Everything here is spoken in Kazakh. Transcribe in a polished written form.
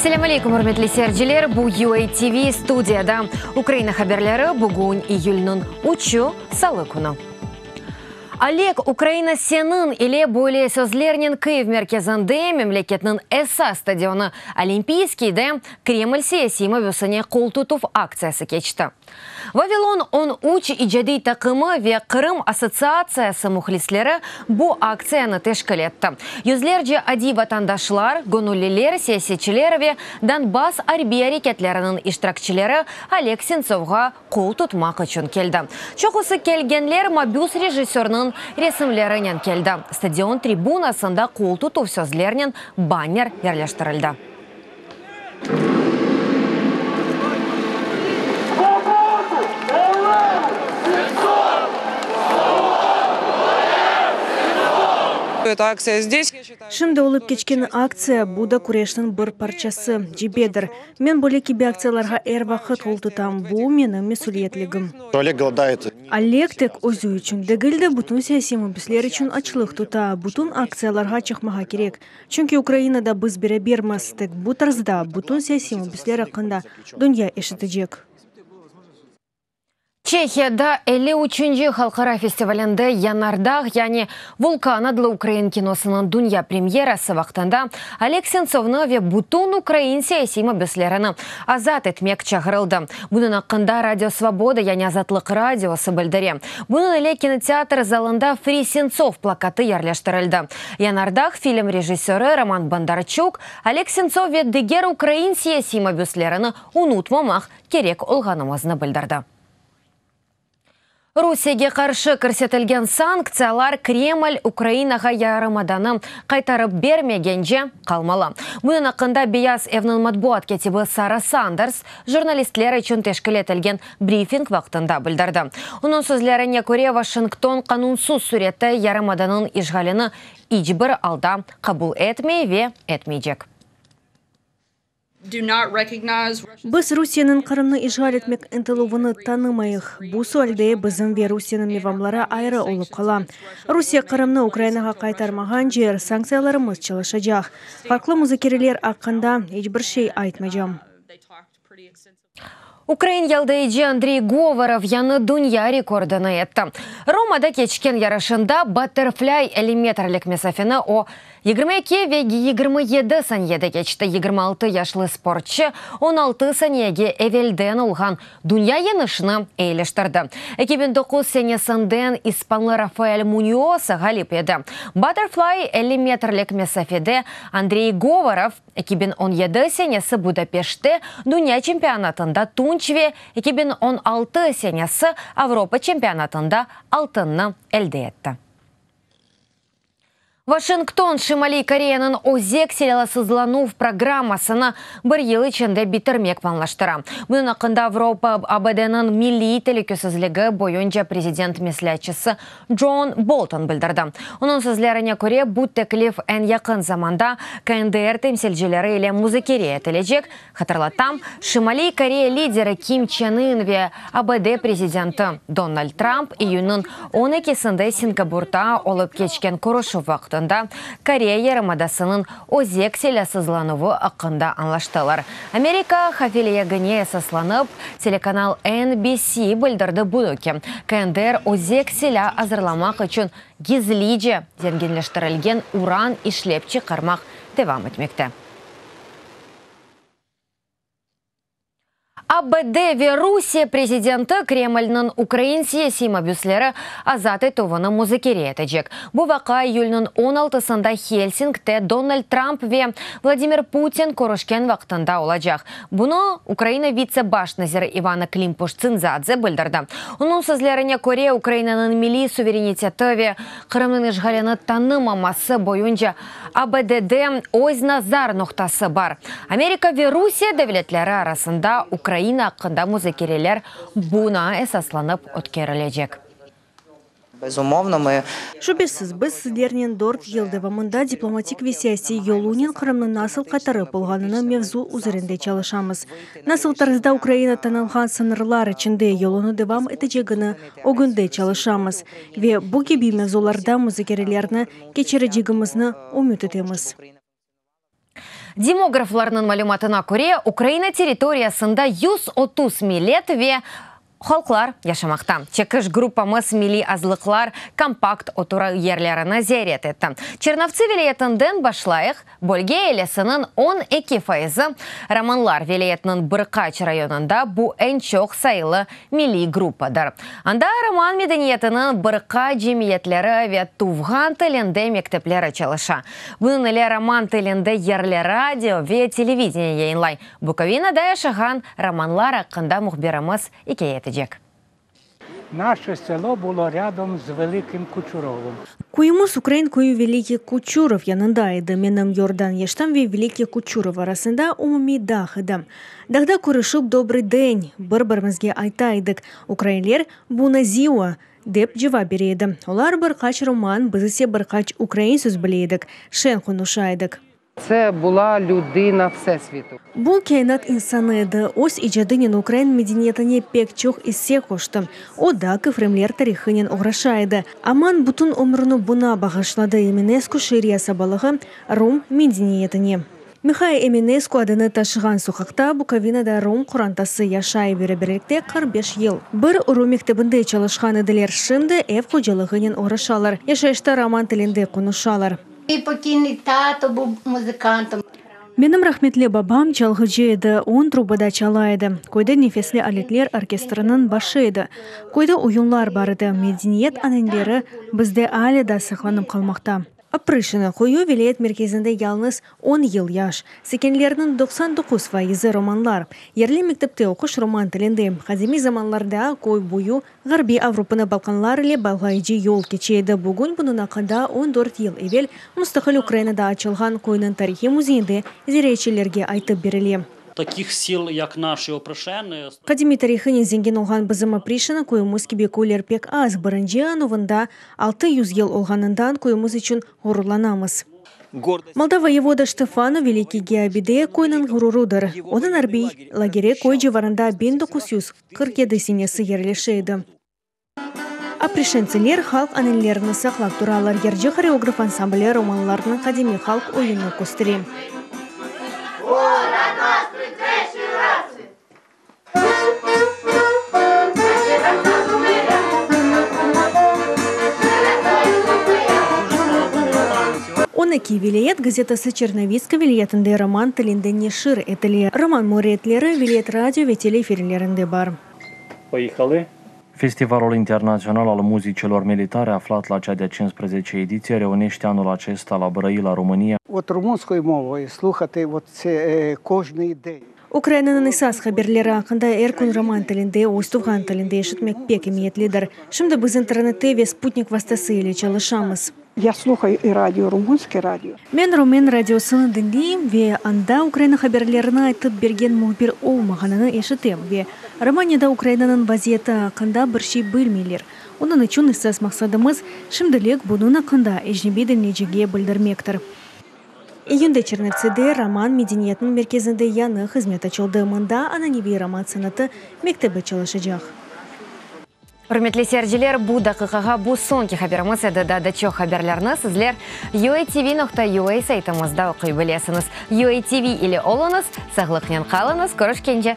Ассаламу алейкум, урметлі серджілер, бұл UATV студияда. Украина хаберлері бүгін июльнің учу салы күні. Олег Украина сенін или более сөзлернен Киев мерkezінде мемлекетнің ЭСА стадионы Олимпийскийде Кремль сессиімі весіне қол тұтув акциясы кечті. Вавилон он уч иджади такымы ве Крым ассоциациясы мұхлислері бұл акцияны тешкілетті. Юзлерже ади ватандашлар, гонулилер, сессичілері ве Донбасс арби әрекетлерінің иштиракчилері Олег Сенцовға қол тұтмақ үшін келді. Чоқысы келгенлер мобюс режиссерінің ресімлерінен келді. Стадион трибунасында қол тұту сөзлерінен баннер ерлештірілді. Эта акция здесь. Шымды олып кечкен акция буда күрештің бір парчасы. Жебедір. Мен бөлек кебе акцияларға әр вақыт ол тұтам. Бұл менің месулиетлігім. Олег голодает. Олег тек өзі үшін. Дегілді бұтын саяси мүбіслер үшін açылық тұта. Бұтын акцияларға чықмаға керек. Чүнки Украинада біз бере берміз. Тек бұл тарзда бұтын саяси мүбіслер ақында дүния ешітіжек. Чехияда 53-нче халқара фестивалінде Янардах, яғни Вулкан адлы Украин киносының дүния премьерасы вақтанда Олег Сенцовны ве бутун Украин саяси мүбіслеріні азат етмек чағырылды. Бұның ақында Радио Свобода, яғни Азатлық радиосы білдіре. Бұның әле кинотеатр залында Фри Сенцов плакаты ерлештірілді. Янардах фильм режиссері Роман Бондарчук Олег Сенцов ве дегер Украин саяси мүбіслеріні ұнутмамақ керек олғанымызны білдірді. Русияге қаршы көрсетілген санкциялар Кремль Украинаға ярымаданы қайтарып бермегенже қалмалы. Бұның ақында Бияс Евнің матбуат кетібі Сара Сандерс журналистлер үшін тешкілетілген брифинг вақтында білдірді. Оның сөзлеріне көре Вашингтон қанунсыз суретті ярымаданын ишғаліні ичбір алда қабыл етмей ве етмейджек. Біз Русияның Қырымны ишғал етмек интылуыны танымайық. Бұсы әлде біздің ве Русияның мевамлары айры олып қала. Русия Қырымны Украинаға қайтармаған жер санкцияларымыз çalışacak. Фарклы музыкерелер аққанда ешбір шей айтмайжам. Украин ялдайджи Андрей Говоров яны дүния рекордыны етті. Ромада кечкен ярышында Баттерфляй элеметрлік месафені о 22 ве 27 саньеді кечті 26 яшлы спортшы 16 саньеге эвелден ұлған дүния енішіні ейліштірді. 2009 сенесінден испанлы Рафаэль Муньоса ғалип еді. Баттерфляй элеметрлік месафеде Андрей Говоров 2017 сенесі Будапеште дүния чемпионатында Тунчве 2016 сенесі Авропа чемпионатында алтынны әлде етті. Вашингтон Шимали Кореяның озек селеласызланув программасыны бір ел ішінде битермек планлаштыра. Бұның ақында Авропа АБД-нің милли телекөсізлігі бойынша президент меслячысы Джон Болтон білдірді. Оның сөзлеріне көре бұл теклиф ән яқын заманда КНДР темселжелері еле музыкере етілежек. Хатырлатам, Шимали Корея лидері Ким Чен Ын ве АБД президенті Дональд Трамп июнның 12-сінде Сингапурда олып кечкен көрішу вақыт Корея ярымадасының озек селясызлануы ақында анлаштылар. Америка хафилиягіне сасланып, телеканал NBC білдірді бұдыке. КНДР озек селя азырламақ үшін гизлиже зенгенлештірілген уран ишлепчі қармақ девам етмекті. АБД ве Русия президенті Кремльнің Украин саяси мүбіслері азат етуіні музыкере етежек. Бұл вақа июльнің 16-сында Хельсингте Дональд Трамп ве Владимир Путин көрішкен вақтында олажақ. Бұны Украина вице-баш назирі Ивана Климпуш-Цинзадзе білдірді. Оның сөзлеріне көре Украинаның милли суверенитеті ве Қырымның ишғалені танымамасы бойынша АБД-де өз назар ноқтасы бар. Америка ве Русия дәвлетлері арасында Украина ақында музыкерелер бұна әсасланып өткерілежек. Безумовно, мы... Шубесіз біз сіздерінен дорт елді вамында дипломатик весияси елунен Қырымның насыл қатары болғаныны мевзу үзірінде чалышамыз. Насыл тарызда Украина танылған сынырлар ішінде елуны девам етежегіні огынды чалышамыз. Ве бұл кеби мевзуларда музыкерелеріні кечері жегімізні үміт етеміз. Демографларның малюматына көре, Украина территориясында 130 миллетве халқлар яшамақта. Чекіш группамыз милли азлықлар компакт отура ерлеріні зерет етті. Черновцы велиетінден башлайық, бөлге елесінің 12%, Романлар велиетінің Бірқач районында бұ ән чоқ сайылы милли группадар. Анда Роман медениетінің Бірқа жемиетлері ве туфған тілінде мектеплері чалыша. Бұның әлі Роман тілінде ерлі радио ве телевидение ейінлай. Буковинада яшаған Романлар ақында мұхберіміз икееті. Наше село було рядом з Великим Кучуровым. Куймус Украин кую Великий Кучуров янында еді. Менім Йордан ештам ве Великий Кучуров арасында умуми дах еді. Дағда көрішіп добрый день. Бір-бірімізге айта едік. Украинлер буна зиуа деп жава береді. Олар Бірқач роман, бізісе Бірқач Украин сөз біледік. Шен құнуша едік. Це була людина Всесвіту. Бұл кейнат инсаны еді. Ос ижадынен Украин медениетіне пек чоқ isse қошты. Ода кіфремлер тарихынен оғрашайды. Аман бұтын өміріні бұна бағышлады Еменеску ширия сабалығы Ром медениетіне. Михай Еменеску адыны ташыған соқақта Буковинада Ром құрантасы яшай бері-біректе 45 ел. Бір ұру мектебінде çalışқан еділер шымды әв қожалығынен оғрашалар. Яшайшта роман тілінде қонышалар. І покійний тато був музикантом. Менің рахметлі бабам çalgıcı еді, он трубада çalaydı. Койда нефеслі алетлер оркестрінің başı еді. Койда oyunlar бар еді. Медениет анендері бізде әлі да сақланып қалмақта. Апрышыны қою велиет мерkezінде ялныз 10 ел яш. Секенлерінің 99% романлар. Ерлі мектепте оқыш роман тілінде. Қадеми заманларда кой бойы Ғарби Авропаны Балқанлар или Балғайджи ел кечеді. Бүгін бұның ақында 14 ел евел мұстақыл Украинада açılған койның тарихи музейінде зерейшілерге айтып берілі. Таких сил, як наші опришени. Қадеми тарихын зенген олған бізім опришыны койымыз кебе көйлер пек аз. Бірінші ановында 600 ел олғанындан койымыз үшін ғұрланамыз. Молдова воевода Штефану Великий Геобиде койның ғұрурудыр. Оның арбей лагере кой жеварында 1947 сенесі ерлешейді. Опришенцелер халық анелеріні сақлақ туралар. Ерже хореограф ансамблі романларының қадеми халық ойыны көстірі. Онеки вилиет газетасы Черновицка вилиетінде роман тілінде нешір етілі. Роман моретлері вилиет радио ve телеефirlerinde бар. Поїхали. Festivalul Internațional al Muzicilor Militare, aflat la cea de 15 ediție, reunește anul acesta la Brăila, România. От румунською мовою слухати це кожний день. Украинаның исас хаберлері ақында әркін роман тілінде, ойстуған тілінде ешітмек пек еметлідір. Шымды біз интернетте ве спутник вастасы елі çalışамыз. Я слухаю и радио, румынский радио. Мен Румен радиосыны діндейм ве анда Украина хаберлеріні айтып берген мұхбир олмағанını ешітем ве Романияда Украинаның вазиеті ақында бір шей бөлмейлер. Оның үшін исас мақсадымыз шымділік бұның ақында ежнебеді нежеге білдірмектір. Июнде Черновцеде роман медениетінің мерkezінде яны қызмет açılды. Мында ананеви роман сынаты мектебі çalışacak. Құрметлі серджілер, бұл дақиқаға бұл сонки хаберіміз әдіда дачо хаберлеріні сізлер UATV.ua сайтымызда оқи білесіңіз. UATV или олыңыз, сағлықнен қалыңыз, көрішкенде.